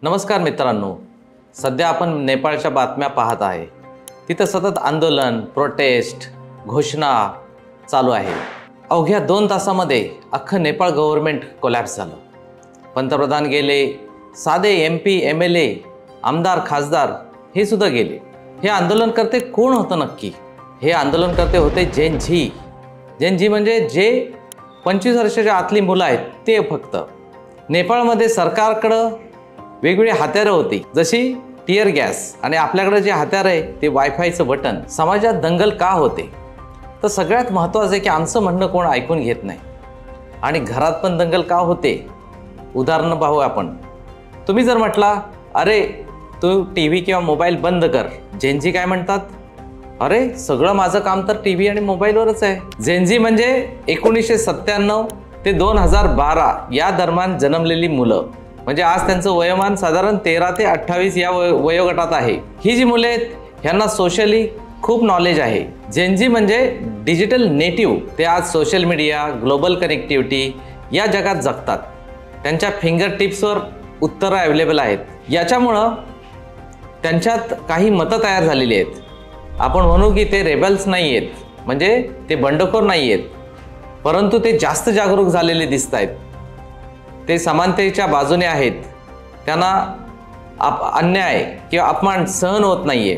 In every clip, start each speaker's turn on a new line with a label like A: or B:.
A: नमस्कार मित्रांनो, सध्या आपण नेपाळच्या बातम्या पाहत आहे। तिथे सतत आंदोलन, प्रोटेस्ट, घोषणा चालू आहे। अवघ्या 2 तासामध्ये अख्खं नेपाळ गव्हर्नमेंट कोलॅप्स झालं। पंतप्रधान गेले, साधे MP, MLA, आमदार, खासदार हे सुद्धा गेले। हे आंदोलनकर्ते कोण होतं नक्की? हे आंदोलनकर्ते होते जेन झी म्हणजे जे 25 वर्षाच्या आतली मुलं आहेत ते फक्त। नेपाळमध्ये सरकारकडे वेगवेगळी हत्यारं होती, जशी टियर गॅस, आणि आपल्याकडे जे हत्यार आहे ते वायफायचं बटन। समाजात दंगल का होते? तर सगळ्यात महत्त्वाचं आहे की आमचं म्हणणं कोण ऐकून घेत नाही, आणि घरात पण दंगल का होते? उदाहरण पाहू आपण। तुम्ही जर म्हटला, अरे तू TV किंवा मोबाईल बंद कर, जेनझी काय म्हणतात? अरे सगळं माझं काम तर TV आणि मोबाईलवरच आहे। जेनझी म्हणजे 1997 ते 2012 या दरम्यान जन्मलेली मुलं, म्हणजे आज त्यांचं वयोमान साधारण 13 ते 28 या वयोगटात आहे। ही जी मुले आहेत ह्यांना सोशली खूप नॉलेज आहे। जेनझी म्हणजे डिजिटल नेटिव्ह, ते आज सोशल मीडिया, ग्लोबल कनेक्टिव्हिटी या जगात जगतात। त्यांच्या फिंगर टिप्सवर उत्तरं अवेलेबल आहेत। याच्यामुळं त्यांच्यात काही मतं तयार झालेली आहेत। आपण म्हणू की ते रेबल्स नाही आहेत, म्हणजे ते बंडखोर नाही आहेत, परंतु ते जास्त जागरूक झालेले दिसत आहेत। ते समानतेच्या बाजूने आहेत। त्यांना अन्याय किंवा अपमान सहन होत नाहीये,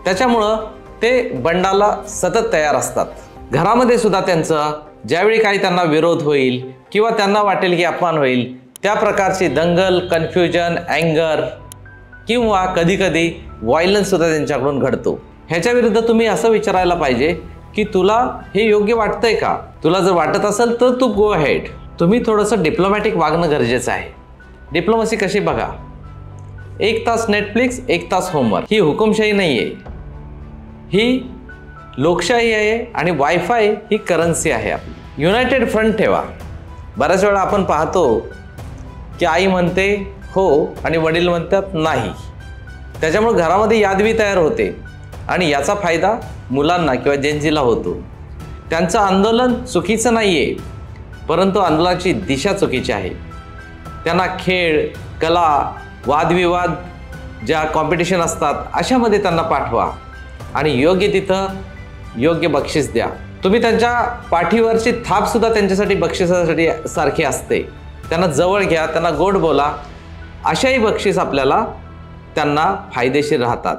A: त्याच्यामुळं ते बंडाला सतत तयार असतात। घरामध्ये सुद्धा त्यांचं ज्यावेळी काही त्यांना विरोध होईल किंवा त्यांना वाटेल की अपमान होईल, त्या प्रकारची दंगल, कन्फ्युजन, अँगर किंवा कधीकधी व्हायलन्स सुद्धा त्यांच्याकडून घडतो। ह्याच्या विरुद्ध तुम्ही असं विचारायला पाहिजे की तुला हे योग्य वाटतंय का? तुला जर वाटत असेल तर तू गो अहेड। तुम्ही थोडंसं डिप्लोमॅटिक वागणं गरजेचं आहे। डिप्लोमसी कशी बघा, 1 तास नेटफ्लिक्स, 1 तास होमवर्क। ही हुकुमशाही नाही आहे, ही लोकशाही आहे, आणि वायफाय ही करन्सी आहे आपली। युनायटेड फ्रंट ठेवा। बऱ्याच वेळा आपण पाहतो की आई म्हणते हो आणि वडील म्हणतात नाही, त्याच्यामुळे घरामध्ये यादवी तयार होते, आणि याचा फायदा मुलांना किंवा जेनझीला होतो। त्यांचं आंदोलन चुकीचं नाही आहे, परंतु आंदोलनाची दिशा चुकीची आहे। त्यांना खेळ, कला, वादविवाद, ज्या कॉम्पिटिशन असतात अशामध्ये त्यांना पाठवा, आणि योग्य तिथं योग्य बक्षीस द्या। तुम्ही त्यांच्या पाठीवरची थाप सुद्धा त्यांच्यासाठी बक्षिसासाठी सारखी असते। त्यांना जवळ घ्या, त्यांना गोड बोला, अशाही बक्षीस आपल्याला त्यांना फायदेशीर राहतात।